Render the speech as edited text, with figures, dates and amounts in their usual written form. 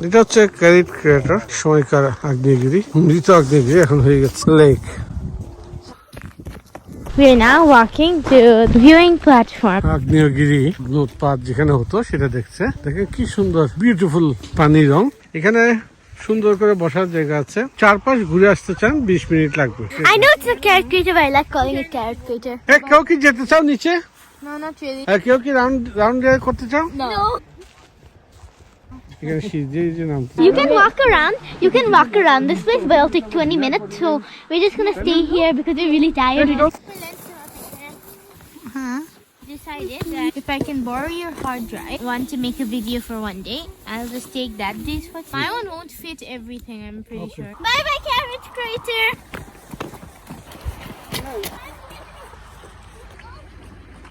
এটা হচ্ছে carried crater, সময়কার আগ্নেয়গিরি, মৃত আগ্নেয়গিরি, এখন হয়ে গেছে lake. We are now walking to the viewing platform. আগ্নেয়গিরি উৎপাত যেখানে হতো সেটা দেখছে। দেখেন কি সুন্দর বিউটিফুল পানির রং। এখানে সুন্দর করে বসার জায়গা আছে। চারপাশ ঘুরে আসতে চান 20 মিনিট লাগবে। I know it's a carrot crater, but I like calling it carrot crater. কেউ কি যেতে চাও নিচে? No, not really. কেউ কি রাউন্ড করতে চাও? No. এখানে সিজে নাম। You can walk around. You can walk around this place, but it'll take 20 minutes. So we're just gonna stay here because we're really tired. Decided that if I can borrow your hard drive, want to make a video for one day, I'll just take that day's footage. My one won't fit everything, I'm pretty sure. Bye bye, carrot crater.